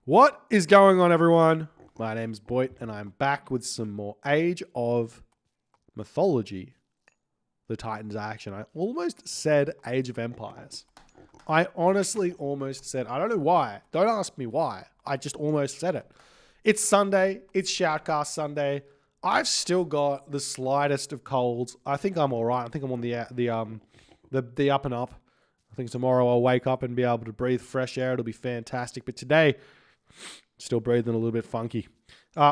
What is going on, everyone? My name's Boit, and I'm back with some more Age of Mythology, the Titans action. I almost said Age of Empires. I honestly almost said, I don't know why. Don't ask me why. I just almost said it. It's Sunday. It's Shoutcast Sunday. I've still got the slightest of colds. I think I'm all right. I think I'm on the up and up. I think tomorrow I'll wake up and be able to breathe fresh air. It'll be fantastic. But today, still breathing a little bit funky.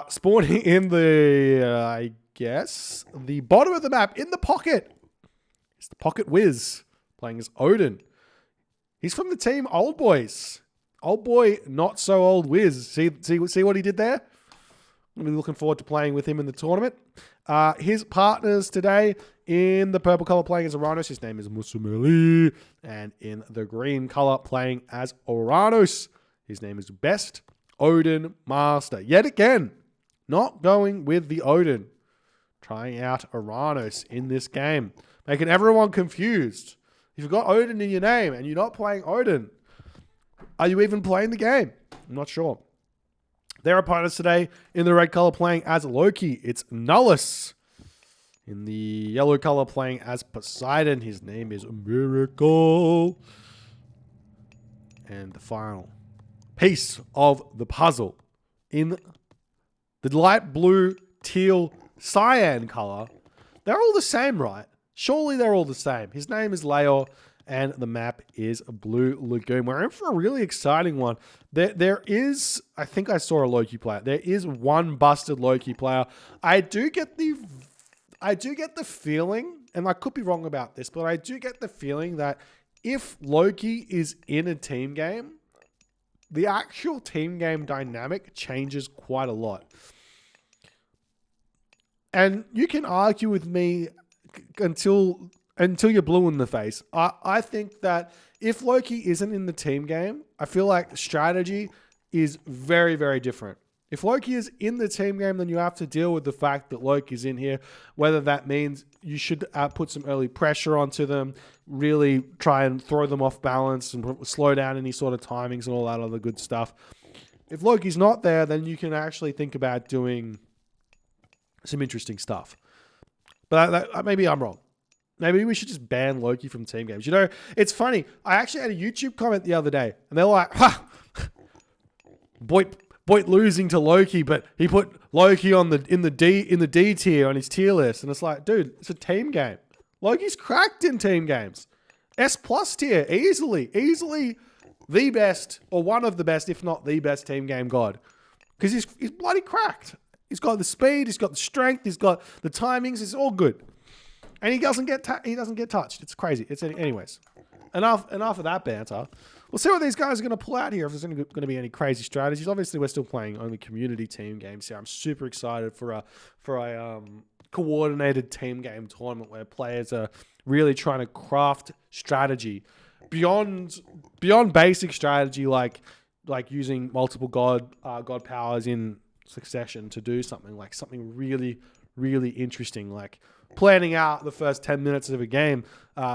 Spawning in the, the bottom of the map, in the pocket. It's the Pocket Wiz, playing as Odin. He's from the team Old Boys. Old boy, not so old Wiz. See what he did there? I'm really looking forward to playing with him in the tournament. His partners today in the purple color playing as Uranus, his name is Musumeli. And in the green color playing as Uranus, his name is Best Odin Master. Yet again, not going with the Odin. Trying out Uranus in this game. Making everyone confused. If you've got Odin in your name and you're not playing Odin, are you even playing the game? I'm not sure. Their opponents today in the red color playing as Loki, it's Nullus. In the yellow color playing as Poseidon, his name is Miracle. And the final piece of the puzzle in the light blue, teal, cyan color. They're all the same, right? Surely they're all the same. His name is Leor, and the map is Blue Lagoon. We're in for a really exciting one. There is, I think I saw a Loki player. There is one busted Loki player. I do get the feeling, and I could be wrong about this, but I do get the feeling that if Loki is in a team game, the actual team game dynamic changes quite a lot. And you can argue with me until you're blue in the face. I think that if Loki isn't in the team game, I feel like strategy is very, very different. If Loki is in the team game, then you have to deal with the fact that Loki's in here, whether that means you should put some early pressure onto them, really try and throw them off balance and slow down any sort of timings and all that other good stuff. If Loki's not there, then you can actually think about doing some interesting stuff. But maybe I'm wrong. Maybe we should just ban Loki from team games. You know, it's funny. I actually had a YouTube comment the other day, and they're like, Boit losing to Loki, but he put Loki in the D tier on his tier list, and it's like, dude, it's a team game. Loki's cracked in team games. S+ tier, easily the best, or one of the best, if not the best team game god, because he's bloody cracked. He's got the speed, he's got the strength, he's got the timings. It's all good. And he doesn't get touched. It's crazy. Anyways. Enough of that banter. We'll see what these guys are going to pull out here. If there's going to be any crazy strategies. Obviously, we're still playing only community team games here. I'm super excited for a coordinated team game tournament where players are really trying to craft strategy beyond basic strategy, like using multiple god powers in succession to do something really, really interesting, like planning out the first 10 minutes of a game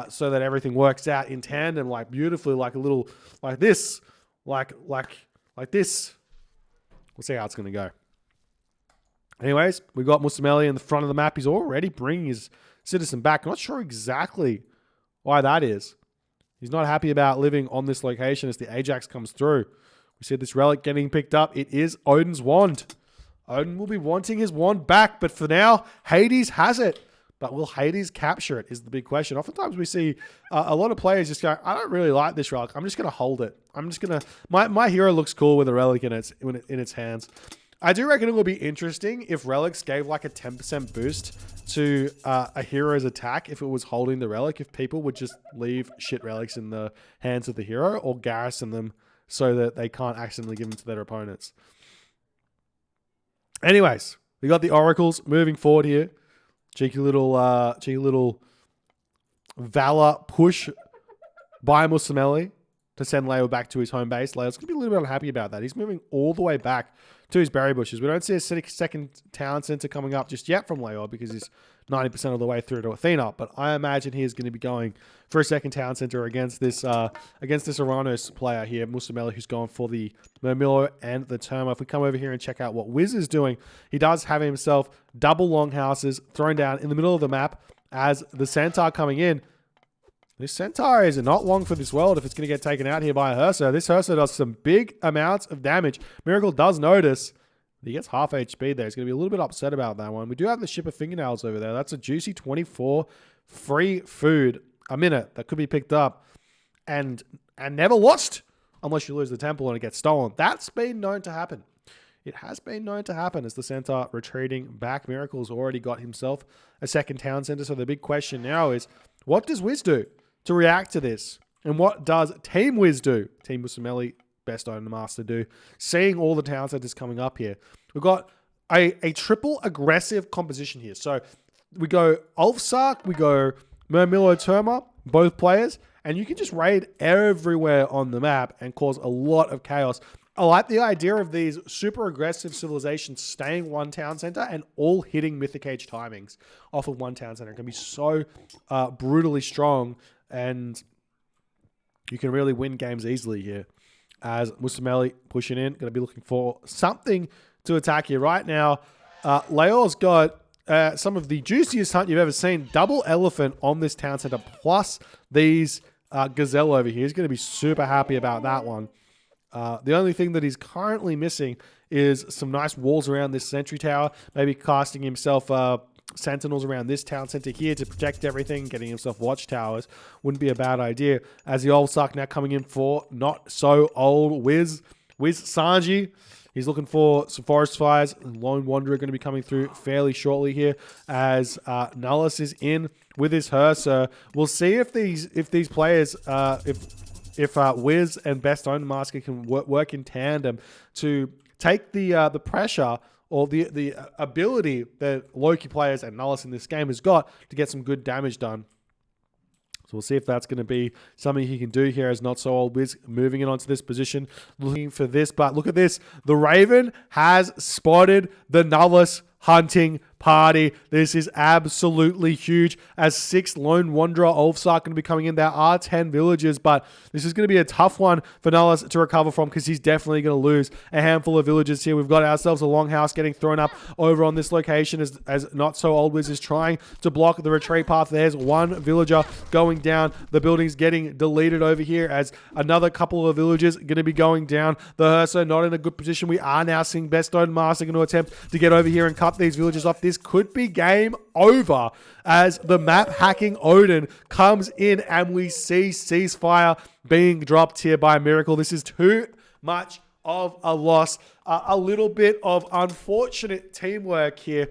so that everything works out in tandem, like beautifully, like a little, like this. We'll see how it's going to go. Anyways, we've got Musumeli in the front of the map. He's already bringing his citizen back. I'm not sure exactly why that is. He's not happy about living on this location as the Ajax comes through. We see this relic getting picked up. It is Odin's wand. Odin will be wanting his wand back, but for now, Hades has it. But will Hades capture it is the big question. Oftentimes we see a lot of players just go, I don't really like this relic. I'm just going to hold it. I'm just going to... My hero looks cool with a relic in its hands. I do reckon it will be interesting if relics gave like a 10% boost to a hero's attack if it was holding the relic, if people would just leave shit relics in the hands of the hero or garrison them so that they can't accidentally give them to their opponents. Anyways, we got the oracles moving forward here. Cheeky little Valor push by Musumeli. to send Leo back to his home base. Leo's going to be a little bit unhappy about that. He's moving all the way back to his berry bushes. We don't see a second town center coming up just yet from Leo because he's 90% of the way through to Athena. But I imagine he is going to be going for a second town center against this Aranos player here, Musameli, who's going for the Murmillo and the Terma. If we come over here and check out what Wiz is doing, he does have himself double longhouses thrown down in the middle of the map as the Centaur coming in. This Centaur is not long for this world if it's going to get taken out here by a Hersa. This Hersa does some big amounts of damage. Miracle does notice. He gets half HP there. He's going to be a little bit upset about that one. We do have the ship of fingernails over there. That's a juicy 24 free food a minute that could be picked up and never lost unless you lose the temple and it gets stolen. That's been known to happen. It has been known to happen as the Centaur retreating back. Miracle's already got himself a second town center. So the big question now is, what does Wiz do to react to this? And what does Team Wiz do? Team Musameli, best owner master, do? Seeing all the town centers coming up here. We've got a triple aggressive composition here. So we go Ulfsark, we go Murmillo Terma, both players, and you can just raid everywhere on the map and cause a lot of chaos. I like the idea of these super aggressive civilizations staying one town center and all hitting Mythic Age timings off of one town center. It can be so brutally strong, and you can really win games easily here. As Musameli pushing in, going to be looking for something to attack here. Right now, Leo's got some of the juiciest hunt you've ever seen. Double elephant on this town center, plus these gazelle over here. He's going to be super happy about that one. The only thing that he's currently missing is some nice walls around this sentry tower. Maybe casting himself sentinels around this town center here to protect everything. Getting himself watchtowers wouldn't be a bad idea. As the old suck now coming in for not so old Wiz Sanji. He's looking for some forest fires. Lone Wanderer going to be coming through fairly shortly here as Nullus is in with his Hersa. We'll see if these players, if Wiz and Best Owner Master can work in tandem to take the pressure or the ability that Loki players and Nullus in this game has got to get some good damage done. So we'll see if that's going to be something he can do here as Not So Old Wiz moving in onto this position, looking for this. But look at this. The Raven has spotted the Nullus hunting party. This is absolutely huge as 6 Lone Wanderer Ulfsark going to be coming in. There are 10 villagers, but this is going to be a tough one for Nullus to recover from because he's definitely going to lose a handful of villagers here. We've got ourselves a longhouse getting thrown up over on this location as Not So Old Wiz is trying to block the retreat path. There's one villager going down. The building's getting deleted over here as another couple of villagers going to be going down. The Hersa not in a good position. We are now seeing Best Owner Master going to attempt to get over here and cut these villagers off. This could be game over as the map hacking Odin comes in and we see ceasefire being dropped here by Miracle. This is too much of a loss. A little bit of unfortunate teamwork here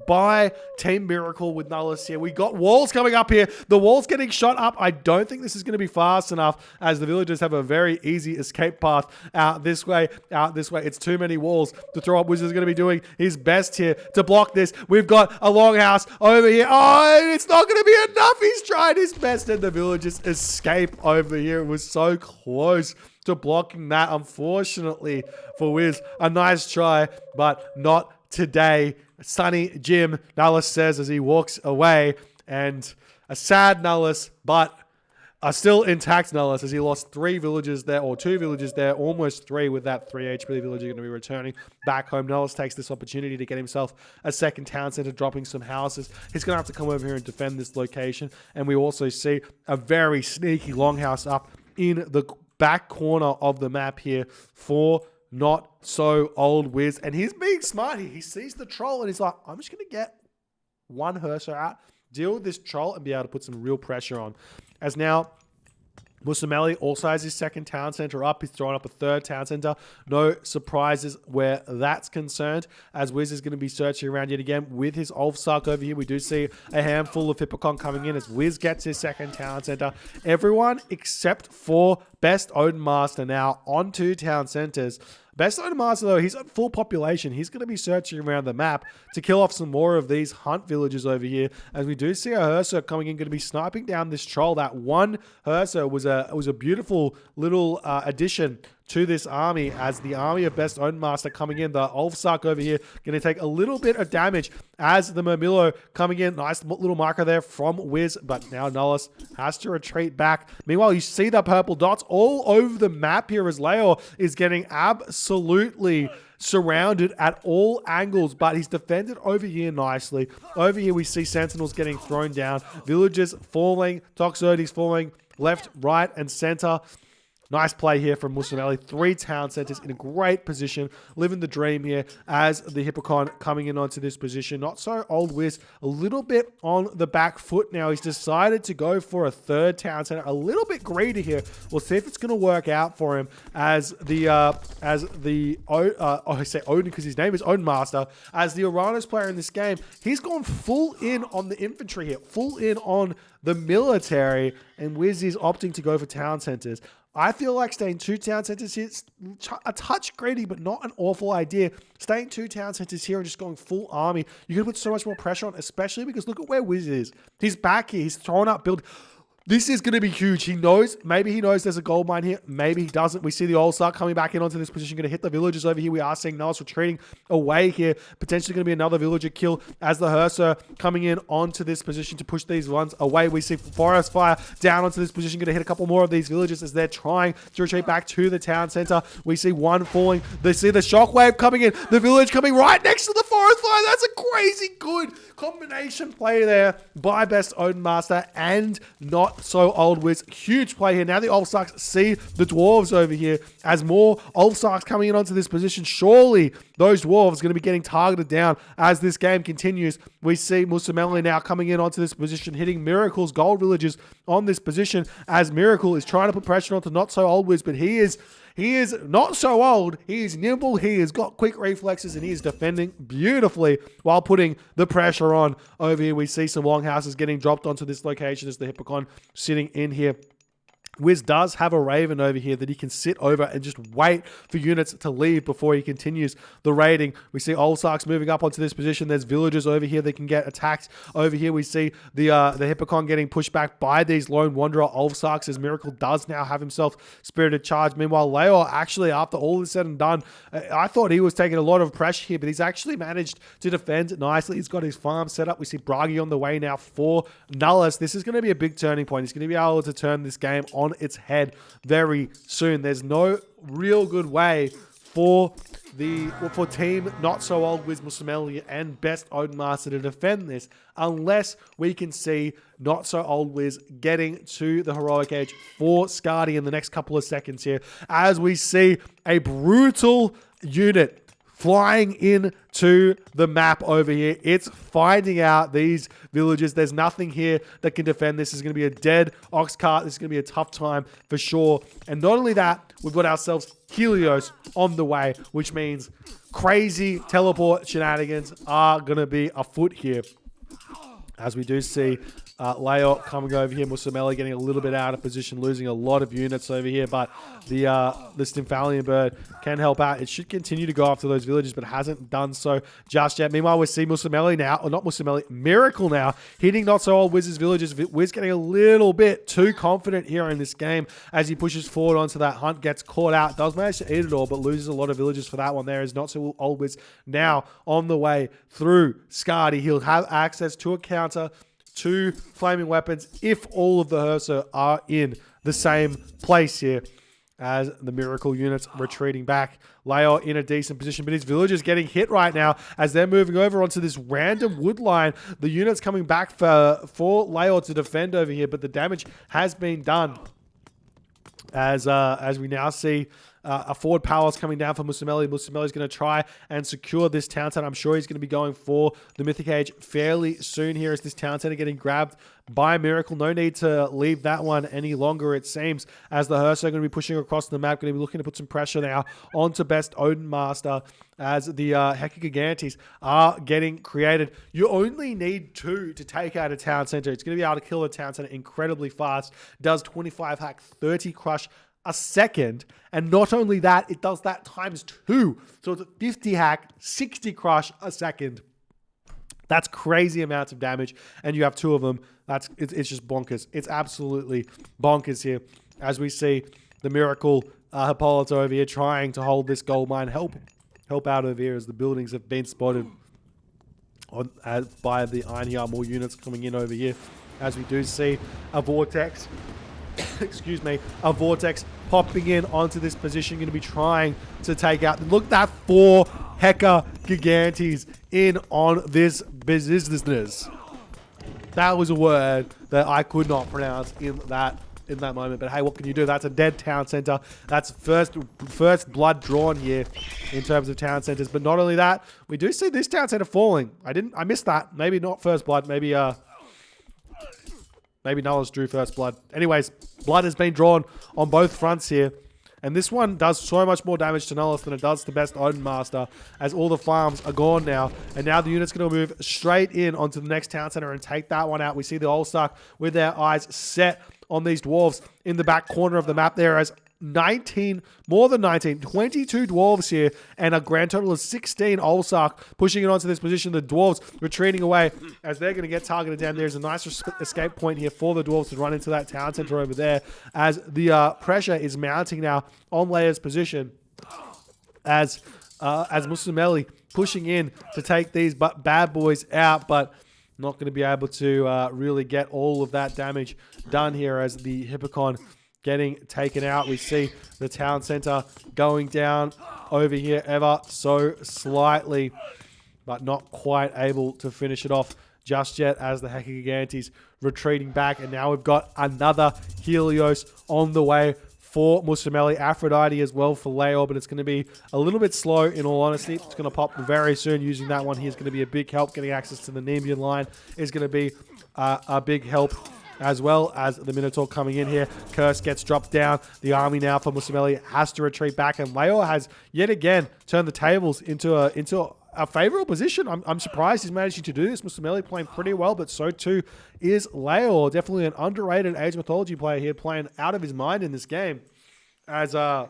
by Team Miracle with Nullus here. We got walls coming up here. The wall's getting shot up. I don't think this is going to be fast enough as the villagers have a very easy escape path out this way, out this way. It's too many walls to throw up. Wizard's going to be doing his best here to block this. We've got a longhouse over here. Oh, it's not going to be enough. He's trying his best and the villagers escape over here. It was so close to blocking that, unfortunately for Wiz. A nice try, but not today. Sunny Jim, Nullus says as he walks away, and a sad Nullus, but a still intact Nullus as he lost 3 villagers there, or 2 villagers there, almost 3 with that 3 HP villager going to be returning back home. Nullus takes this opportunity to get himself a second town center, dropping some houses. He's going to have to come over here and defend this location, and we also see a very sneaky longhouse up in the back corner of the map here for Not So Old Wiz, and he's being smart here. He sees the troll and he's like, I'm just going to get one Hersa out, deal with this troll and be able to put some real pressure on. As now, Musameli also has his second town center up. He's throwing up a third town center. No surprises where that's concerned, as Wiz is going to be searching around yet again with his Ulfsark over here. We do see a handful of Hippocon coming in as Wiz gets his second town center. Everyone except for Best Odin Master now onto town centers. Best Odin Master, though, he's at full population. He's going to be searching around the map to kill off some more of these hunt villages over here. As we do see a Herser coming in, going to be sniping down this troll. That one Herser was a beautiful little addition to this army, as the army of Best Odin Master coming in. The Ulfsark over here going to take a little bit of damage as the Murmillo coming in. Nice little marker there from Wiz, but now Nullus has to retreat back. Meanwhile, you see the purple dots all over the map here as Leo is getting absolutely surrounded at all angles, but he's defended over here nicely. Over here, we see Sentinels getting thrown down, villagers falling, Toxotes falling left, right, and center. Nice play here from Musamelli. 3 town centers in a great position. Living the dream here as the Hippocon coming in onto this position. Not so old Wiz. A little bit on the back foot now. He's decided to go for a 3rd town center. A little bit greedy here. We'll see if it's going to work out for him as I say Odin because his name is Odin Master. As the Uranus player in this game, he's gone full in on the infantry here. Full in on the military. And Wiz is opting to go for town centers. I feel like staying 2 town centers here, it's a touch greedy, but not an awful idea. Staying 2 town centers here and just going full army, you're going to put so much more pressure on, especially because look at where Wiz is. He's back here. He's throwing up build. This is going to be huge. He knows, maybe he knows there's a gold mine here. Maybe he doesn't. We see the Ulfsark coming back in onto this position, going to hit the villagers over here. We are seeing Nullus retreating away here. Potentially going to be another villager kill as the Herser coming in onto this position to push these ones away. We see Forest Fire down onto this position, going to hit a couple more of these villagers as they're trying to retreat back to the town center. We see one falling. They see the shockwave coming in. The village coming right next to the Forest Fire. That's a crazy good combination play there by Best Odin Master and not so old Wiz. Huge play here. Now the Ulfsarks see the dwarves over here as more Ulfsarks coming in onto this position. Surely those dwarves are going to be getting targeted down as this game continues. We see Musamelli now coming in onto this position, hitting Miracle's gold villages on this position as Miracle is trying to put pressure onto not so old Wiz, but he is not so old. He is nimble. He has got quick reflexes and he is defending beautifully while putting the pressure on. Over here, we see some longhouses getting dropped onto this location as the Hippocon sitting in here. Wiz does have a Raven over here that he can sit over and just wait for units to leave before he continues the raiding. We see Ulfsarks moving up onto this position. There's villagers over here that can get attacked. Over here we see the Hippocon getting pushed back by these Lone Wanderer Ulfsarks as Miracle does now have himself Spirited Charge. Meanwhile, Leo actually, after all is said and done, I thought he was taking a lot of pressure here, but he's actually managed to defend nicely. He's got his farm set up. We see Bragi on the way now for Nullus. This is going to be a big turning point. He's going to be able to turn this game on its head very soon. There's no real good way for team not so old Wiz Musamelli and Best Odin Master to defend this unless we can see not so old Wiz getting to the heroic age for Skadi in the next couple of seconds here as we see a brutal unit flying into the map over here. It's finding out these villages. There's nothing here that can defend this. This is going to be a dead ox cart. This is going to be a tough time for sure. And not only that, we've got ourselves Helios on the way, which means crazy teleport shenanigans are going to be afoot here. As we do see Leo coming over here, Musamelli getting a little bit out of position, losing a lot of units over here, but the Stymphalian bird can help out. It should continue to go after those villages, but hasn't done so just yet. Meanwhile, we see Musamelli now, or not Musamelli, Miracle now, hitting not so old Wiz's villages. Wiz getting a little bit too confident here in this game as he pushes forward onto that hunt, gets caught out, does manage to eat it all, but loses a lot of villages for that one. There is not so old Wiz now on the way through Skadi. He'll have access to a counter, 2 flaming weapons if all of the Herser are in the same place here as the Miracle units retreating back. Leo in a decent position, but his villagers getting hit right now as they're moving over onto this random wood line. The units coming back for Leo to defend over here, but the damage has been done as we now see a forward power is coming down for Musamelli. Musamelli's going to try and secure this town center. I'm sure he's going to be going for the Mythic Age fairly soon here as this town center getting grabbed by Miracle. No need to leave that one any longer, it seems, as the Herser are going to be pushing across the map, going to be looking to put some pressure now onto Best Odin Master as the Hecagigantes are getting created. You only need 2 to take out a town center. It's going to be able to kill a town center incredibly fast. Does 25 hack, 30 crush, a second. And not only that, it does that times 2. So it's a 50 hack, 60 crush a second. That's crazy amounts of damage, and you have 2 of them. It's just bonkers. It's absolutely bonkers here. As we see the Miracle Hippolyta over here trying to hold this gold mine. Help out over here as the buildings have been spotted by the Iron Yard. More units coming in over here. As we do see a vortex, excuse me, a vortex popping in onto this position, going to be trying to take out. Look, that 4 Hecka Gigantes in on this business. That was a word that I could not pronounce in that moment. But hey, what can you do? That's a dead town center. That's first blood drawn here in terms of town centers. But not only that, we do see this town center falling. I missed that. Maybe not first blood. Maybe Nullus drew first blood. Anyways, blood has been drawn on both fronts here. And this one does so much more damage to Nullus than it does to Best Odin Master, as all the farms are gone now. And now the unit's going to move straight in onto the next town center and take that one out. We see the Allstark with their eyes set on these dwarves in the back corner of the map there, as 22 dwarves here, and a grand total of 16 Allstark pushing it onto this position. The dwarves retreating away as they're going to get targeted down. There's a nice escape point here for the dwarves to run into that town center over there, as the pressure is mounting now on Leia's position, as Musameli pushing in to take these bad boys out, but not going to be able to really get all of that damage done here, as the Hippocon getting taken out. We see the town center going down over here ever so slightly, but not quite able to finish it off just yet, as the Hecka Gigantes retreating back. And now we've got another Helios on the way for Musameli. Aphrodite as well for Leo, but it's going to be a little bit slow in all honesty. It's going to pop very soon. Using that one here is going to be a big help. Getting access to the Nemean line is going to be a big help, as well as the Minotaur coming in here. Curse gets dropped down. The army now for Musameli has to retreat back, and Leo has yet again turned the tables into a favorable position. I'm surprised he's managing to do this. Musameli playing pretty well, but so too is Leo. Definitely an underrated Age of Mythology player here, playing out of his mind in this game. As the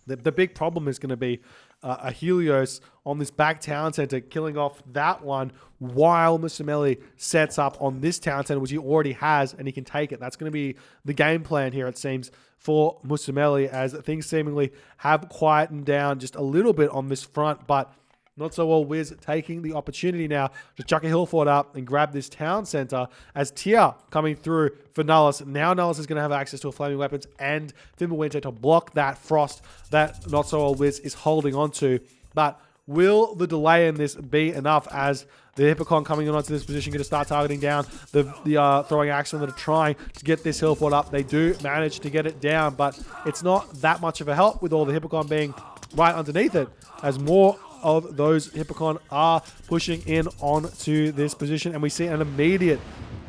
big problem is going to be a Helios on this back town center, killing off that one while Musameli sets up on this town center, which he already has, and he can take it. That's going to be the game plan here, it seems, for Musameli, as things seemingly have quietened down just a little bit on this front, but not so well. Wiz taking the opportunity now to chuck a hill fort up and grab this town center, as Tia coming through for Nullus. Now Nullus is going to have access to flaming weapons and Fimbulwinter to block that frost that not so old Wiz is holding on to. But will the delay in this be enough, as the Hippocon coming onto this position going to start targeting down the throwing action that are trying to get this hill fort up? They do manage to get it down, but it's not that much of a help with all the Hippocon being right underneath it, as more of those Hippocon are pushing in onto this position. And we see an immediate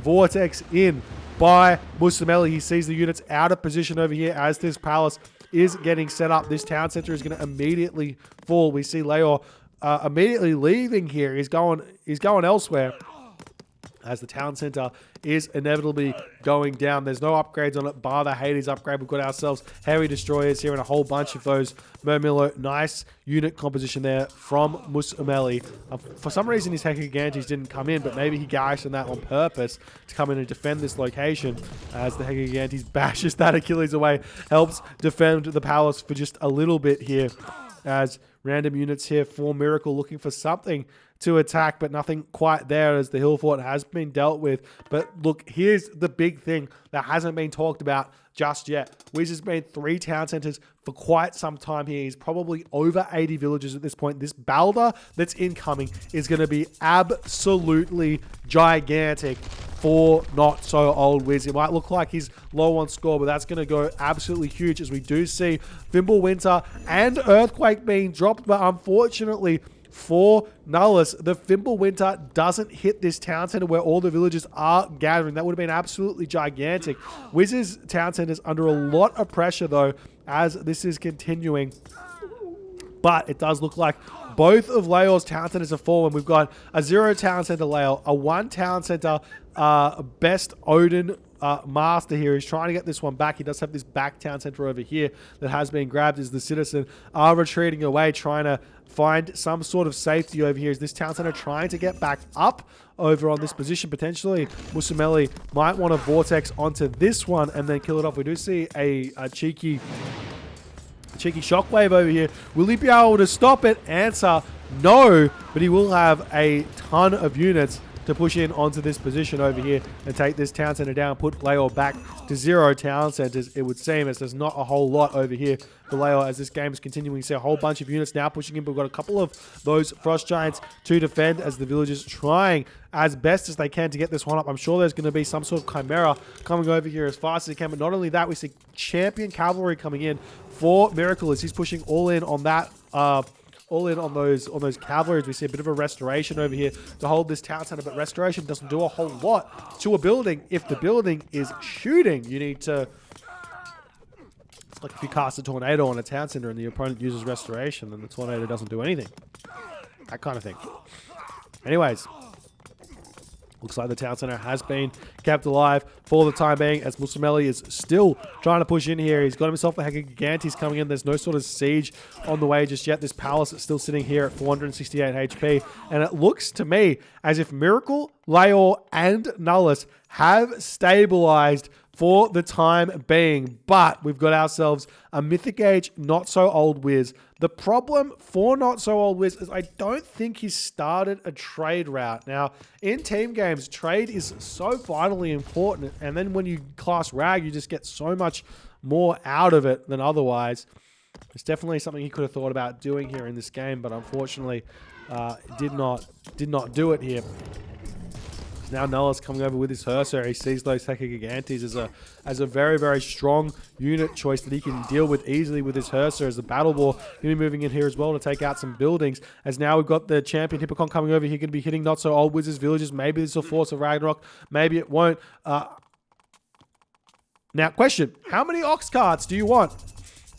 vortex in by Musameli. He sees the units out of position over here as this palace is getting set up. This town center is going to immediately fall. We see Leo immediately leaving here. He's going elsewhere, as the town center is inevitably going down. There's no upgrades on it bar the Hades upgrade. We've got ourselves heavy destroyers here and a whole bunch of those Murmillo. Nice unit composition there from Musameli. For some reason his Hecka Gigantes didn't come in, but maybe he garrisoned that on purpose to come in and defend this location, as the Hecka Gigantes bashes that Achilles away, helps defend the palace for just a little bit here, as random units here for Miracle looking for something to attack, but nothing quite there, as the hill fort has been dealt with. But look, here's the big thing that hasn't been talked about just yet. Wiz has made 3 town centers for quite some time here. He's probably over 80 villages at this point. This Balder that's incoming is going to be absolutely gigantic for not so old Wiz. It might look like he's low on score, but that's going to go absolutely huge, as we do see Fimbulwinter and Earthquake being dropped. But unfortunately for Nullus, the Fimbulwinter doesn't hit this town center where all the villagers are gathering. That would have been absolutely gigantic. Wiz's town center is under a lot of pressure, though, as this is continuing. But it does look like both of Leo's town centers have fallen. We've got a 0 town center Leo, a 1 town center Best Odin master here. He's trying to get this one back. He does have this back town center over here that has been grabbed as the citizen are retreating away, trying to find some sort of safety over here. Is this town center trying to get back up over on this position? Potentially, Musameli might want to vortex onto this one and then kill it off. We do see a cheeky shockwave over here. Will he be able to stop it? Answer, no, but he will have a ton of units to push in onto this position over here and take this town center down, put Leo back to 0 town centers, it would seem, as there's not a whole lot over here for Leo as this game is continuing. You see a whole bunch of units now pushing in, but we've got a couple of those Frost Giants to defend as the villagers trying as best as they can to get this one up. I'm sure there's going to be some sort of Chimera coming over here as fast as he can, but not only that, we see champion cavalry coming in for Miracle as he's pushing all in on that all in on those cavalry. We see a bit of a restoration over here to hold this town center, but restoration doesn't do a whole lot to a building. If the building is shooting, you need to... It's like if you cast a tornado on a town center and the opponent uses restoration, then the tornado doesn't do anything. That kind of thing. Anyways, looks like the town center has been kept alive for the time being as Musameli is still trying to push in here. He's got himself a Gigantes coming in. There's no sort of siege on the way just yet. This palace is still sitting here at 468 HP. And it looks to me as if Miracle, Laor, and Nullus have stabilized for the time being, but we've got ourselves a Mythic Age Not So Old Wiz. The problem for Not So Old Wiz is I don't think he's started a trade route. Now, in team games, trade is so vitally important, and then when you class Rag, you just get so much more out of it than otherwise. It's definitely something he could have thought about doing here in this game, but unfortunately did not do it here. Now Nullus coming over with his Hearser. He sees those Gigantes as a very, very strong unit choice that he can deal with easily with his Hearser as the Battle Ball. Going to be moving in here as well to take out some buildings. As now we've got the Champion Hippocon coming over here, going to be hitting Not So Old Wizards villages. Maybe this will force a Ragnarok. Maybe it won't. Now, question. How many Ox carts do you want?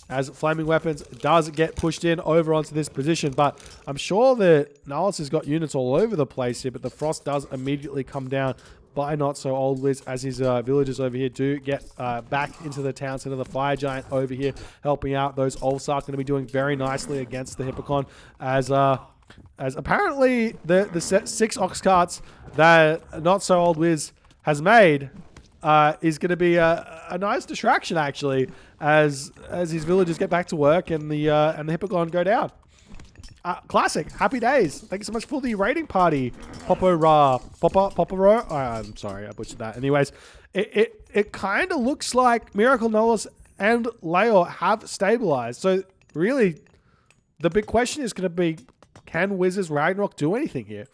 As Flaming Weapons does get pushed in over onto this position. But I'm sure that Nullus has got units all over the place here, but the Frost does immediately come down by Not So Old Wiz as his villagers over here do get back into the town center. The Fire Giant over here helping out. Those Ulsar going to be doing very nicely against the Hippocon as apparently the 6 Ox carts that Not So Old Wiz has made is going to be a nice distraction actually, as his villagers get back to work and the Hippocon go down. Classic. Happy days. Thank you so much for the raiding party, Poporo. I'm sorry, I butchered that. Anyways, it kind of looks like Miracle, Nullus, and Laor have stabilized. So really, the big question is going to be, can Wiz's Ragnarok do anything here?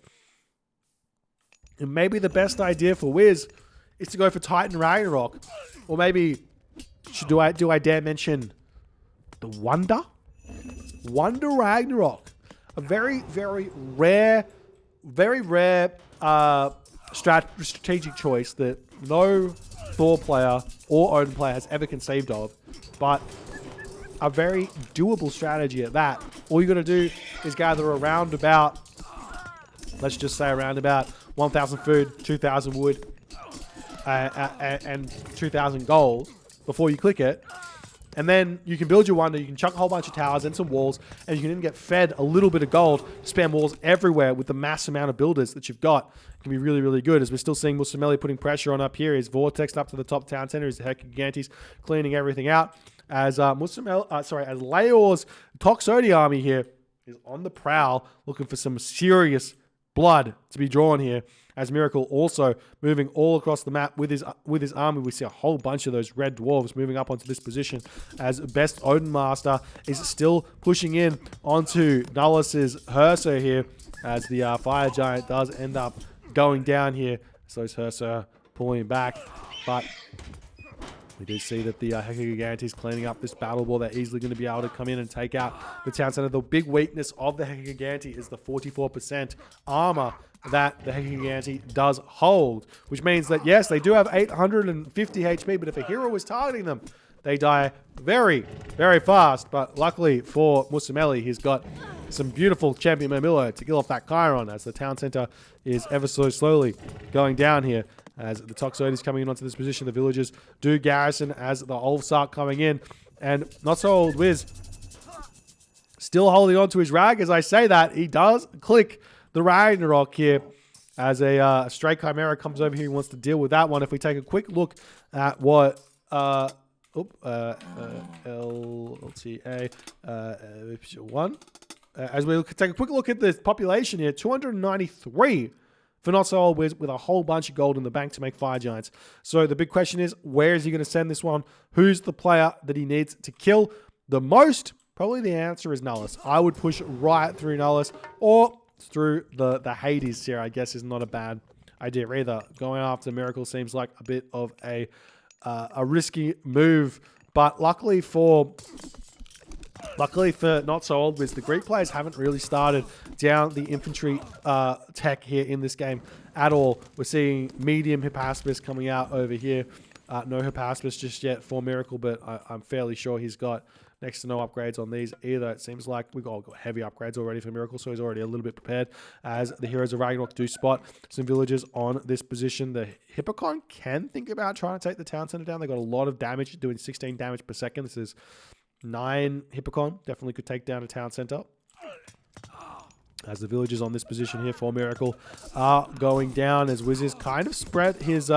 And maybe the best idea for Wiz is to go for Titan Ragnarok. Or maybe, do I dare mention the Wonder? Wonder Ragnarok. A very, very rare strategic choice that no Thor player or Odin player has ever conceived of. But a very doable strategy at that. All you got to do is gather around about, let's just say around about 1,000 food, 2,000 wood, and 2,000 gold before you click it. And then you can build your wonder, you can chuck a whole bunch of towers and some walls, and you can even get fed a little bit of gold to spam walls everywhere with the mass amount of builders that you've got. It can be really, really good. As we're still seeing Musameli putting pressure on up here. His Vortex up to the top town center. His Gigantes cleaning everything out. As as Laor's Toxote army here is on the prowl, looking for some serious blood to be drawn here. As Miracle also moving all across the map with his army. We see a whole bunch of those red dwarves moving up onto this position as Best Odin Master is still pushing in onto Nullus's Hearser here as the Fire Giant does end up going down here. So those Hearser pulling back, but we do see that the Gigantes cleaning up this battle ball. They're easily going to be able to come in and take out the town center. The big weakness of the Gigante is the 44% armor that the Gigante does hold, which means that, yes, they do have 850 HP, but if a hero is targeting them, they die very, very fast. But luckily for Musameli, he's got some beautiful champion Mamilo to kill off that Chiron as the town center is ever so slowly going down here. As the Toxoid is coming in onto this position, the villagers do garrison as the Olves start coming in. And not so old Wiz still holding on to his rag. As I say that, he does click the Ragnarok here as a stray Chimera comes over here. He wants to deal with that one. If we take a quick look at what LTA 1. As we take a quick look at the population here, 293 for Not So Old Wiz with a whole bunch of gold in the bank to make Fire Giants. So the big question is, where is he going to send this one? Who's the player that he needs to kill the most? Probably the answer is Nullus. I would push right through Nullus or through the Hades here, I guess, is not a bad idea either. Going after Miracle seems like a bit of a risky move, but luckily for Not So Old Wiz, the Greek players haven't really started down the infantry tech here in this game at all. We're seeing medium Hippaspis coming out over here. No Hippaspis just yet for Miracle, but I'm fairly sure he's got next to no upgrades on these either. It seems like we've got heavy upgrades already for Miracle, so he's already a little bit prepared as the Heroes of Ragnarok do spot some villagers on this position. The Hippocon can think about trying to take the town center down. They've got a lot of damage, doing 16 damage per second. This is 9 Hippocon. Definitely could take down a town center. As the villagers on this position here for Miracle are going down, as Wiz is kind of spread his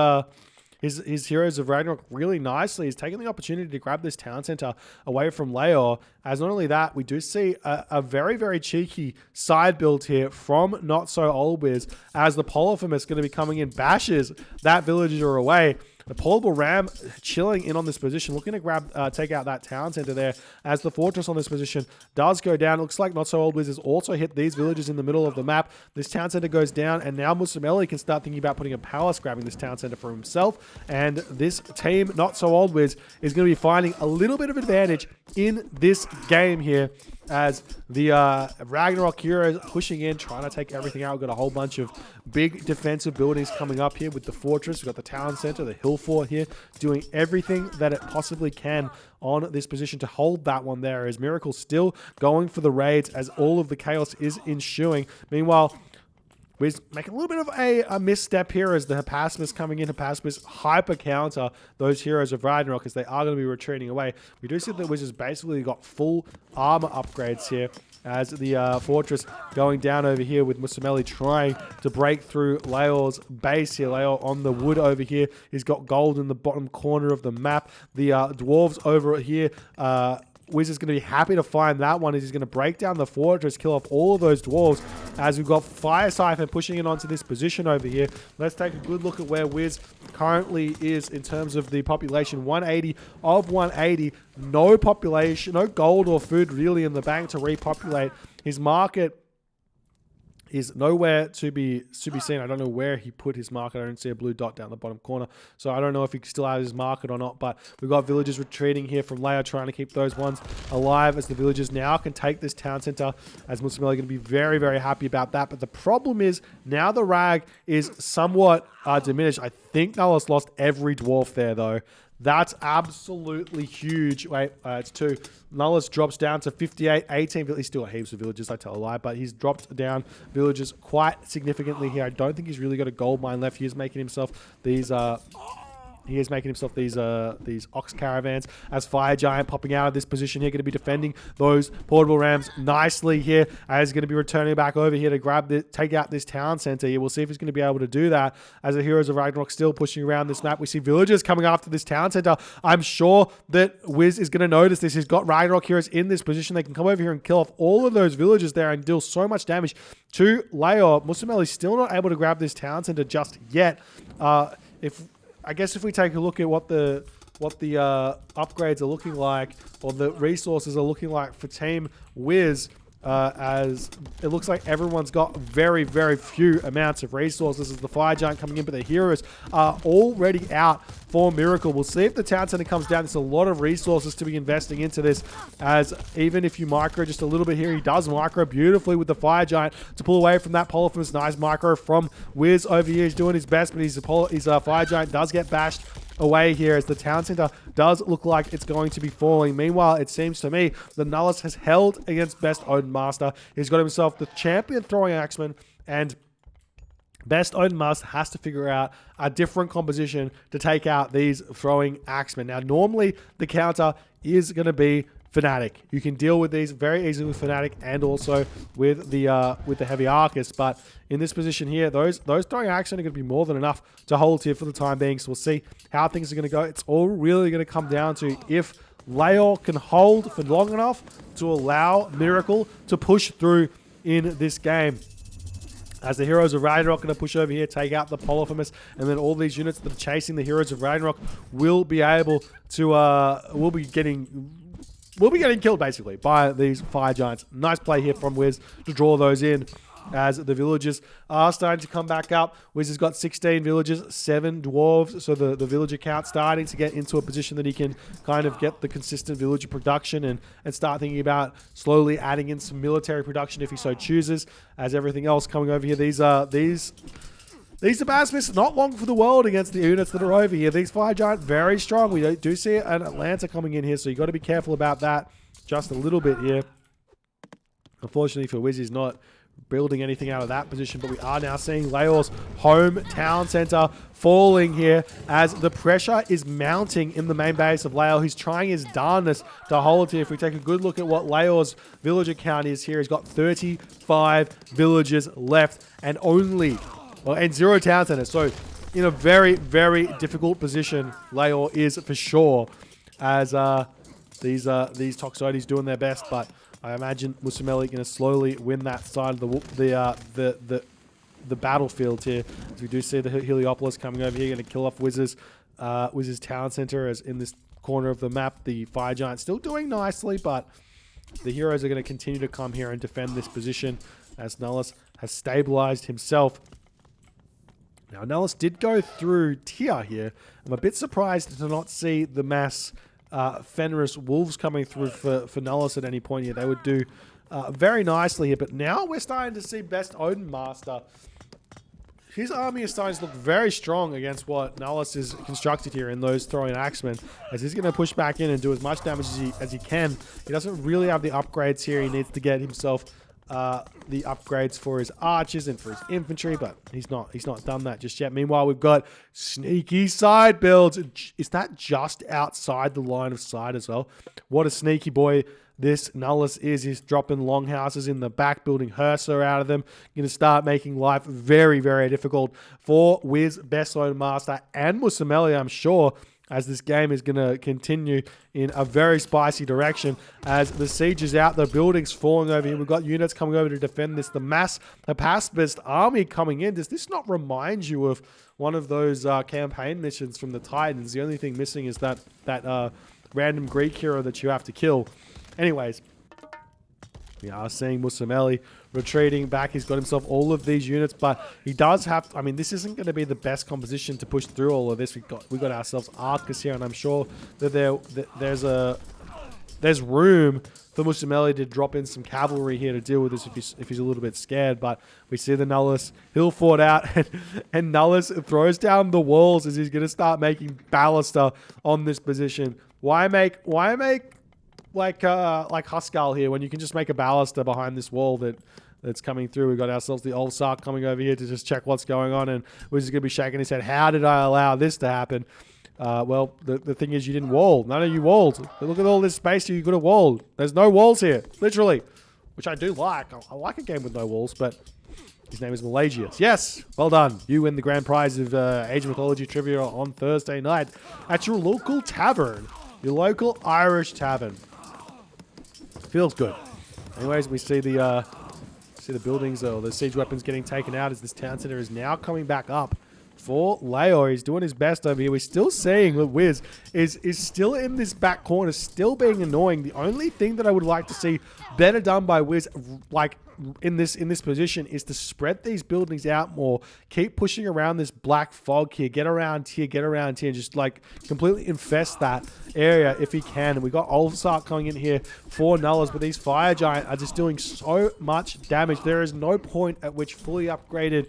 Heroes of Ragnarok really nicely. He's taking the opportunity to grab this town center away from Leor. As not only that, we do see a very, very cheeky side build here from Not So Old Wiz as the Polyphemus going to be coming in, bashes that villager away. The Portable Ram chilling in on this position, looking to take out that town center there as the fortress on this position does go down. It looks like Not So Old Wiz has also hit these villages in the middle of the map. This town center goes down, and now Musameli can start thinking about putting a palace, grabbing this town center for himself. And this team, Not So Old Wiz, is going to be finding a little bit of advantage in this game here as the Ragnarok heroes pushing in, trying to take everything out. We've got a whole bunch of big defensive buildings coming up here with the fortress. We've got the town center, the hill fort here, doing everything that it possibly can on this position to hold that one there. As Miracle still going for the raids as all of the chaos is ensuing. Meanwhile, we're making a little bit of a misstep here as the Hippaspis coming in. Hippaspis hyper counter those Heroes of Ragnarok as they are going to be retreating away. We do see that Wizards basically got full armor upgrades here as the fortress going down over here with Musameli trying to break through Leor's base here. Leor on the wood over here. He's got gold in the bottom corner of the map. The dwarves over here, Wiz is going to be happy to find that one as he's going to break down the fortress, kill off all of those dwarves as we've got Fire Siphon pushing in onto this position over here. Let's take a good look at where Wiz currently is in terms of the population. 180 of 180. No population, no gold or food really in the bank to repopulate. His market is nowhere to be seen. I don't know where he put his market. I don't see a blue dot down the bottom corner. So I don't know if he still has his market or not. But we've got villagers retreating here from Leia, trying to keep those ones alive as the villagers now can take this town center. As Musameli going to be very, very happy about that. But the problem is now the Rag is somewhat diminished. I think Nullus lost every dwarf there though. That's absolutely huge. Wait, it's 2. Nullus drops down to 58, 18. He's still got heaps of villagers, I tell a lie, but he's dropped down villagers quite significantly here. I don't think he's really got a gold mine left. He is making himself these these ox caravans as Fire Giant popping out of this position here, going to be defending those portable rams nicely here, as going to be returning back over here to take out this town center here. We'll see if he's going to be able to do that as the Heroes of Ragnarok still pushing around this map. We see villagers coming after this town center. I'm sure that Wiz is going to notice this. He's got Ragnarok heroes in this position. They can come over here and kill off all of those villagers there and deal so much damage to Leor. Musameli's still not able to grab this town center just yet. I guess if we take a look at what the upgrades are looking like, or the resources are looking like for Team Wiz, as it looks like everyone's got very, very few amounts of resources as the Fire Giant coming in, but the heroes are already out for Miracle. We'll see if the town center comes down. There's a lot of resources to be investing into this, as even if you micro just a little bit here, he does micro beautifully with the Fire Giant to pull away from that Polyphemus. Nice micro from Wiz over here. He's doing his best, but his Fire Giant does get bashed away here as the town center does look like it's going to be falling. Meanwhile, it seems to me the Nullus has held against Best Odin Master. He's got himself the champion throwing axeman, and Best Odin Master has to figure out a different composition to take out these throwing axemen. Now, normally the counter is going to be Fnatic. You can deal with these very easily with Fnatic and also with the heavy Arcus, but in this position here, those throwing axemen are going to be more than enough to hold here for the time being. So we'll see how things are going to go. It's all really going to come down to if Laor can hold for long enough to allow Miracle to push through in this game. As the heroes of Ragnarok going to push over here, take out the Polyphemus, and then all these units that are chasing the heroes of Ragnarok will be able to will be getting killed basically by these fire giants. Nice play here from Wiz to draw those in as the villagers are starting to come back up. Wiz has got 16 villagers, 7 dwarves, so the villager count starting to get into a position that he can kind of get the consistent villager production and start thinking about slowly adding in some military production if he so chooses. As everything else coming over here, these Dabasmus, not long for the world against the units that are over here. These fire giant, very strong. We do see an Atlanta coming in here, so you got to be careful about that just a little bit here. Unfortunately for Wiz, he's not building anything out of that position, but we are now seeing Laor's hometown center falling here as the pressure is mounting in the main base of Laor. He's trying his darndest to hold here. If we take a good look at what Laor's villager count is here, he's got 35 villagers left and and 0 town centers. So in a very, very difficult position, Laor is for sure, as these Toxotes doing their best, but I imagine Musameli going to slowly win that side of the battlefield here. As we do see the Heliopolis coming over here, going to kill off Wiz's town center. As in this corner of the map, the fire giant still doing nicely, but the heroes are going to continue to come here and defend this position as Nullus has stabilized himself. Now, Nullus did go through tier here. I'm a bit surprised to not see the mass Fenris Wolves coming through for Nullus at any point here. They would do very nicely here, but now we're starting to see Best Odin Master. His army is starting to look very strong against what Nullus is constructed here in those throwing axemen, as he's going to push back in and do as much damage as he can. He doesn't really have the upgrades here. He needs to get himself the upgrades for his archers and for his infantry, but he's not done that just yet. Meanwhile, we've got sneaky side builds. Is that just outside the line of sight as well? What a sneaky boy this Nullus is. He's dropping longhouses in the back, building Hursa out of them. Going to start making life very, very difficult for Wiz, Best Odin Master, and Musameli, I'm sure, as this game is going to continue in a very spicy direction. As the siege is out, the buildings falling over here. We've got units coming over to defend this. The mass pacifist army coming in. Does this not remind you of one of those campaign missions from the Titans? The only thing missing is that random Greek hero that you have to kill. Anyways, we are seeing Musameli retreating back. He's got himself all of these units, but he does have, I mean, this isn't going to be the best composition to push through all of this. We got ourselves Arcus here, and I'm sure that there's room for Musameli to drop in some cavalry here to deal with this if he's a little bit scared. But we see the Nullus hill fort out, and Nullus throws down the walls as he's going to start making ballista on this position. Why make like Huskal here when you can just make a ballista behind this wall that's coming through? We've got ourselves the old Sark coming over here to just check what's going on, and we're just going to be shaking his head. How did I allow this to happen? Well, the thing is, you didn't wall. None of you walled. Look at all this space you could have walled. There's no walls here, literally, which I do like. I like a game with no walls, but his name is Malagius. Yes, well done. You win the grand prize of Age of Mythology Trivia on Thursday night at your local tavern, your local Irish tavern. Feels good. Anyways, we see the buildings or the siege weapons getting taken out as this town center is now coming back up for Laor. He's doing his best over here. We're still seeing that Wiz is still in this back corner, still being annoying. The only thing that I would like to see better done by Wiz, like in this position, is to spread these buildings out more. Keep pushing around this black fog here. Get around here, and just like completely infest that area if he can. And we got Olsark coming in here for Nullus, but these fire giant are just doing so much damage. There is no point at which fully upgraded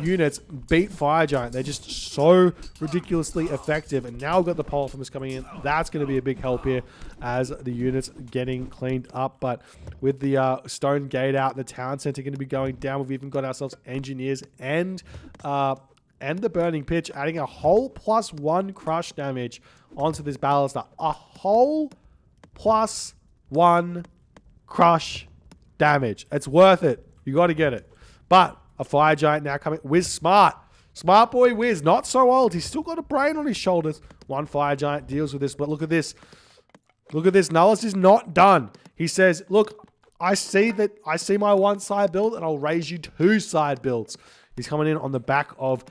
units beat fire giant. Giant. They're just so ridiculously effective. And now we've got the Polyphemus coming in. That's going to be a big help here as the units getting cleaned up. But with the Stone Gate out, the Town Center going to be going down. We've even got ourselves Engineers and the Burning Pitch, adding a whole +1 crush damage onto this Ballista. A whole +1 crush damage. It's worth it. You got to get it. But a Fire Giant now coming. Wiz smart. Smart boy Wiz. Not so old. He's still got a brain on his shoulders. One Fire Giant deals with this. But look at this. Look at this. Nullus is not done. He says, look, I see my 1 side build and I'll raise you 2 side builds. He's coming in on the back of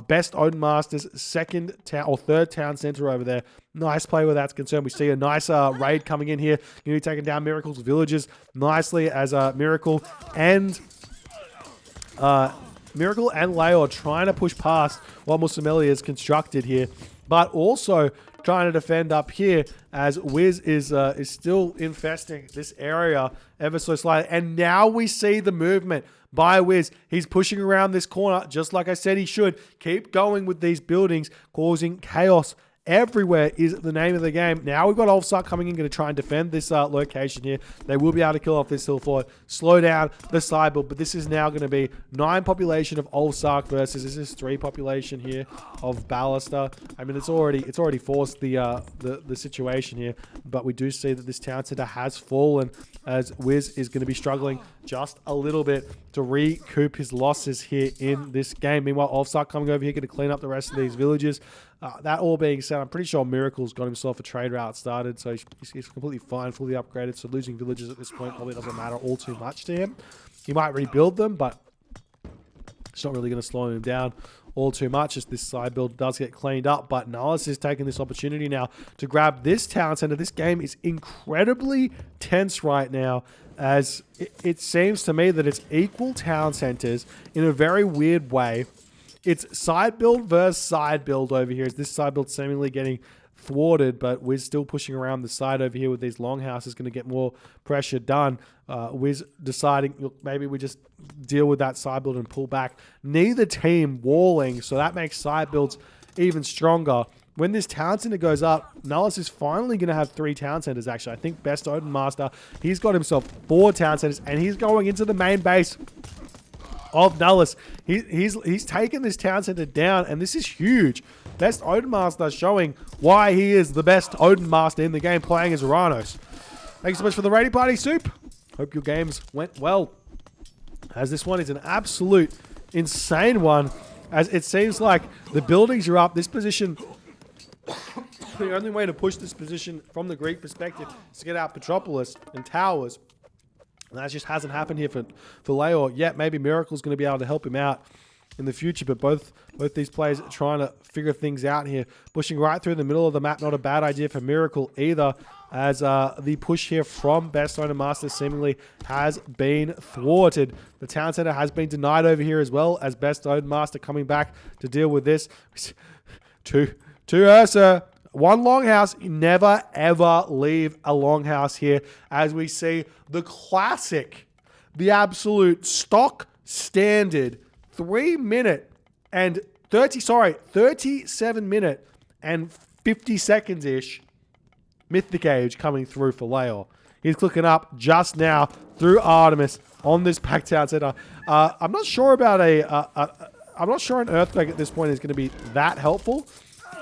Best Odin Master's third town center over there. Nice play where that's concerned. We see a nice raid coming in here. Going to be taking down Miracle's villages nicely as Miracle and Leo trying to push past what Musameli has constructed here, but also trying to defend up here as Wiz is still infesting this area ever so slightly. And now we see the movement by Wiz. He's pushing around this corner, just like I said he should. Keep going with these buildings, causing chaos everywhere is the name of the game. Now we've got Ulfsark coming in, going to try and defend this location here. They will be able to kill off this hill fort, slow down the side build, but this is now going to be 9 population of Ulfsark versus this is 3 population here of Ballista. I mean, it's already forced the situation here, but we do see that this town center has fallen as Wiz is going to be struggling just a little bit to recoup his losses here in this game. Meanwhile, Ulfsark coming over here, going to clean up the rest of these villages. That all being said, I'm pretty sure Miracle's got himself a trade route started, so he's completely fine, fully upgraded, so losing villages at this point probably doesn't matter all too much to him. He might rebuild them, but it's not really going to slow him down all too much as this side build does get cleaned up. But Nahus is taking this opportunity now to grab this town center. This game is incredibly tense right now, as it seems to me that it's equal town centers in a very weird way. It's side build versus side build over here. Is this side build seemingly getting thwarted, but Wiz still pushing around the side over here with these longhouses, going to get more pressure done. Wiz deciding, look, maybe we just deal with that side build and pull back. Neither team walling, so that makes side builds even stronger. When this town center goes up, Nullus is finally going to have 3 town centers, actually. I think Best Odin Master, he's got himself 4 town centers, and he's going into the main base of Nullus. He's taken this town center down, and this is huge. Best Odin Master showing why he is the best Odin Master in the game, playing as Uranus. Thank you so much for the raiding party, Soup. Hope your games went well, as this one is an absolute insane one, as it seems like the buildings are up. This position, the only way to push this position from the Greek perspective is to get out Petropolis and towers. And that just hasn't happened here for Leor yet. Maybe Miracle's going to be able to help him out in the future, but both these players are trying to figure things out here. Pushing right through the middle of the map, not a bad idea for Miracle either, as the push here from Best Owner Master seemingly has been thwarted. The town center has been denied over here as well, as Best Owner Master coming back to deal with this. To Ursa. 1 longhouse. You never ever leave a longhouse here, as we see the classic, the absolute stock standard 37 minute and 50 seconds ish Mythic Age coming through for Leor. He's clicking up just now through Artemis on this packed town center. I'm not sure about I'm not sure an Earthquake at this point is going to be that helpful,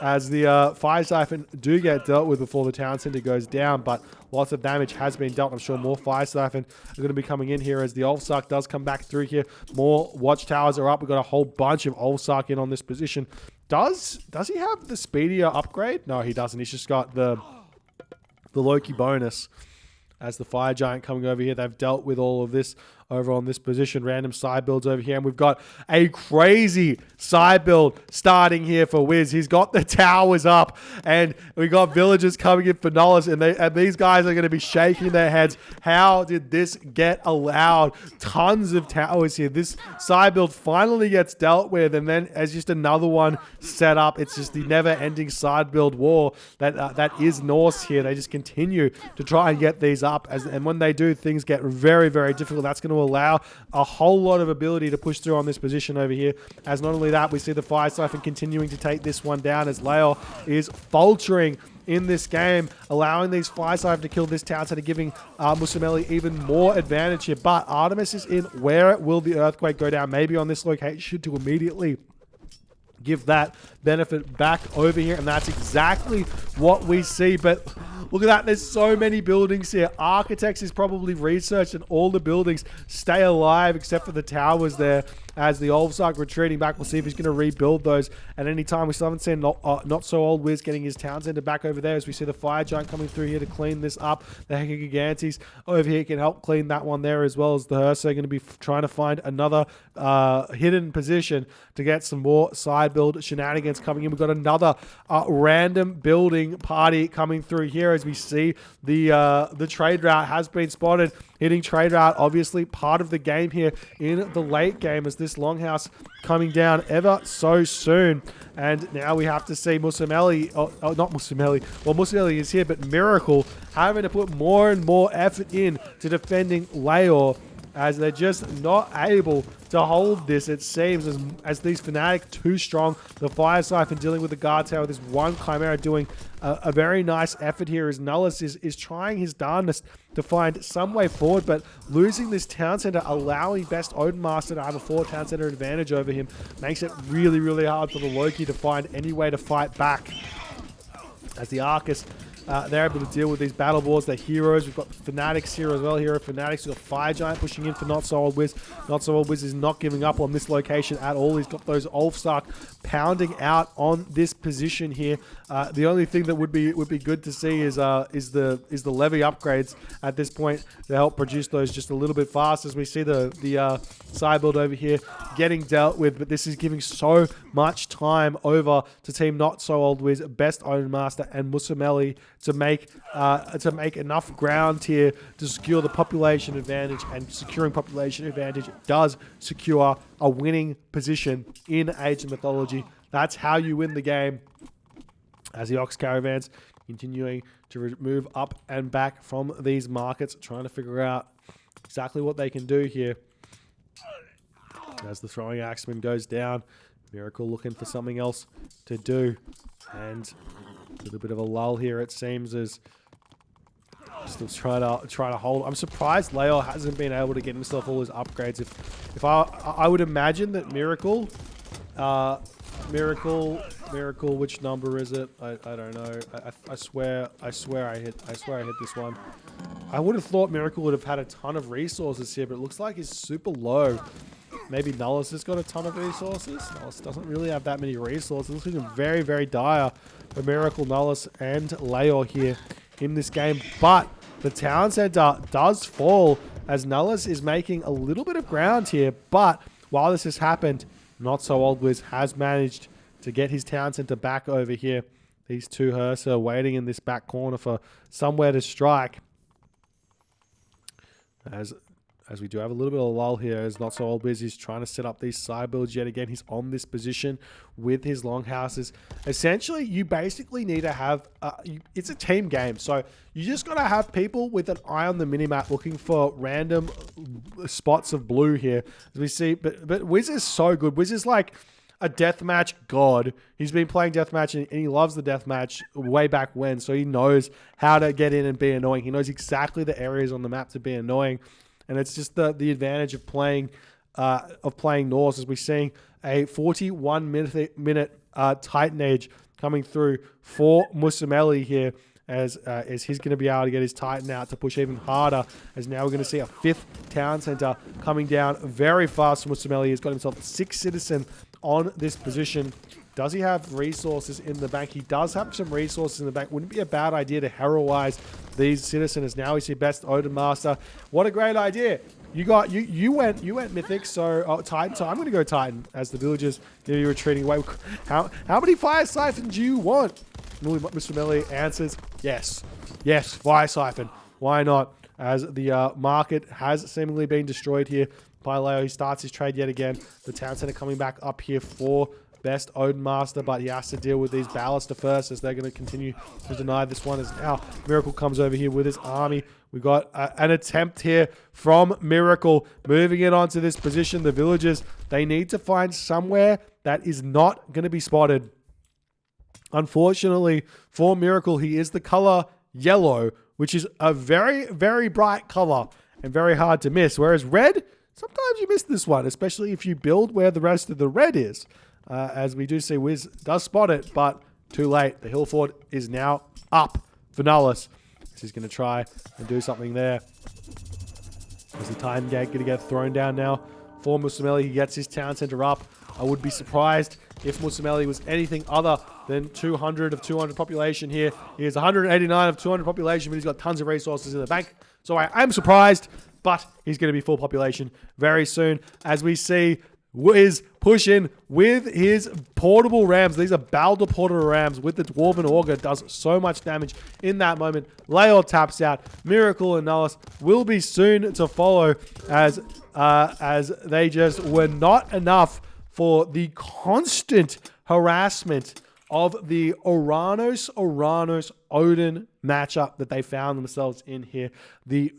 as the Fire Siphon do get dealt with before the town center goes down, but lots of damage has been dealt. I'm sure more Fire Siphon are going to be coming in here as the Ulfsark does come back through here. More Watchtowers are up. We've got a whole bunch of Ulfsark in on this position. Does he have the speedier upgrade? No, he doesn't. He's just got the Loki bonus. As the Fire Giant coming over here, they've dealt with all of this over on this position. Random side builds over here. And we've got a crazy side build starting here for Wiz. He's got the towers up. And we got villagers coming in for Nollis. And these guys are going to be shaking their heads. How did this get allowed? Tons of towers here. This side build finally gets dealt with. And then as just another one set up, it's just the never-ending side build war that is Norse here. They just continue to try and get these up. And when they do, things get very, very difficult. That's going to allow a whole lot of ability to push through on this position over here. As not only that, we see the Fire Siphon continuing to take this one down as Leo is faltering in this game, allowing these Fire Siphon to kill this town center, giving Musameli even more advantage here. But Artemis is in. Where will the Earthquake go down? Maybe on this location to immediately give that benefit back over here, and that's exactly what we see. But look at that, there's so many buildings here. Architects is probably researched and all the buildings stay alive except for the towers there as the Olfsark retreating back. We'll see if he's going to rebuild those at any time. We still haven't seen Not So Old Wiz getting his town center back over there as we see the Fire Giant coming through here to clean this up. The Hecagigantes over here can help clean that one there, as well as the Hersa are going to be trying to find another hidden position to get some more side build shenanigans coming in. We've got another random building party coming through here as we see the trade route has been spotted. Hitting trade route, obviously part of the game here in the late game, as this longhouse coming down ever so soon. And now we have to see Musameli, not Musameli, well, Musameli is here, but Miracle having to put more and more effort in to defending Leor, as they're just not able to hold this, it seems, as these Fnatic too strong. The Fire Siphon dealing with the Guard Tower, this one Chimera doing a very nice effort here as Nullus is trying his darndest to find some way forward, but losing this town center, allowing best Odin Master to have a 4 town center advantage over him, makes it really, really hard for the Loki to find any way to fight back. As the Arcus, they're able to deal with these battle boards. They're heroes. We've got Fanatics here as well. Hero Fanatics. We've got Fire Giant pushing in for Not So Old Wiz. Not So Old Wiz is not giving up on this location at all. He's got those Ulfsark pounding out on this position here. The only thing that would be good to see is the levy upgrades at this point to help produce those just a little bit faster, as we see the side build over here getting dealt with. But this is giving so much time over to Team Not So Old Wiz, Best Odin Master, and Musameli to make enough ground here to secure the population advantage, and securing population advantage does secure a winning position in Age of Mythology. That's how you win the game. As the Ox Caravans continuing to move up and back from these markets, trying to figure out exactly what they can do here. As the Throwing Axeman goes down, Miracle looking for something else to do, and a little bit of a lull here, it seems, as still trying to hold. I'm surprised Leo hasn't been able to get himself all his upgrades. If I would imagine that Miracle, which number is it? I don't know. I swear I hit this one. I would have thought Miracle would have had a ton of resources here, but it looks like he's super low. Maybe Nullus has got a ton of resources. Nullus doesn't really have that many resources. It's looking very, very dire for Miracle, Nullus, and Leor here in this game. But the town center does fall as Nullus is making a little bit of ground here. But while this has happened, Not So Old Wiz has managed to get his town center back over here. These two Hersa waiting in this back corner for somewhere to strike. As we do have a little bit of a lull here, as Not So Old Wiz is trying to set up these side builds yet again. He's on this position with his longhouses. Essentially, you basically need to have... it's a team game, so you just got to have people with an eye on the minimap looking for random spots of blue here. As we see, but Wiz is so good. Wiz is like a deathmatch god. He's been playing deathmatch and he loves the deathmatch way back when, so he knows how to get in and be annoying. He knows exactly the areas on the map to be annoying. And it's just the advantage of playing Norse, as we're seeing a 41-minute Titan Age coming through for Musameli here, as he's going to be able to get his Titan out to push even harder. As now we're going to see a 5th town center coming down very fast. Musameli has got himself 6 citizen on this position. Does he have resources in the bank? He does have some resources in the bank. Wouldn't be a bad idea to heroize these citizens. Now we see Best Odin Master. What a great idea. You went Mythic, so Titan. So I'm going to go Titan as the villagers are retreating away. How many Fire Siphons do you want? Mr. Melly answers yes, Fire Siphon. Why not? As the market has seemingly been destroyed here by Leo. He starts his trade yet again. The town center coming back up here for Best Odin Master, but he has to deal with these Ballaster first, as they're going to continue to deny this one. As now Miracle comes over here with his army, We got an attempt here from Miracle, moving it onto this position. The villagers, they need to find somewhere that is not going to be spotted. Unfortunately for Miracle, he is the color yellow, which is a very, very bright color and very hard to miss. Whereas red, sometimes you miss this one, especially if you build where the rest of the red is. As we do see, Wiz does spot it, but too late. The hill fort is now up for Nullus. He's going to try and do something there. Is the Titan Gate going to get thrown down now? For Musameli, he gets his town center up. I would be surprised if Musameli was anything other than 200 of 200 population here. He is 189 of 200 population, but he's got tons of resources in the bank. So I am surprised, but he's going to be full population very soon. As we see Wiz push in with his portable rams. These are Balder portable rams with the Dwarven Auger. Does so much damage in that moment. Laor taps out. Miracle and Nullus will be soon to follow as they just were not enough for the constant harassment of the Oranos Odin matchup that they found themselves in here. The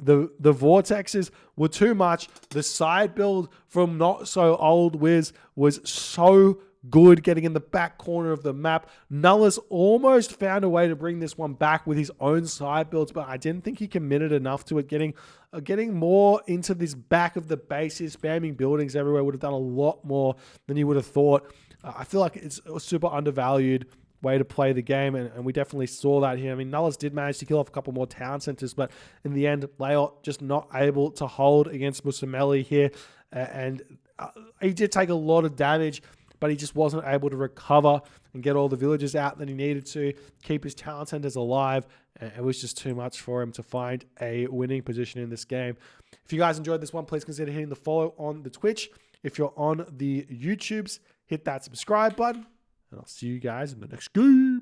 vortexes were too much. The side build from Not So Old Wiz was so good, getting in the back corner of the map. Nullus almost found a way to bring this one back with his own side builds, but I didn't think he committed enough to it. Getting more into this back of the bases, spamming buildings everywhere would have done a lot more than you would have thought. I feel like it's a super undervalued way to play the game, and we definitely saw that here. I mean, Nullus did manage to kill off a couple more town centers, but in the end, Laor just not able to hold against Musameli here, and he did take a lot of damage, but he just wasn't able to recover and get all the villagers out that he needed to, keep his town centers alive. It was just too much for him to find a winning position in this game. If you guys enjoyed this one, please consider hitting the follow on the Twitch. If you're on the YouTubes, hit that subscribe button, and I'll see you guys in the next game.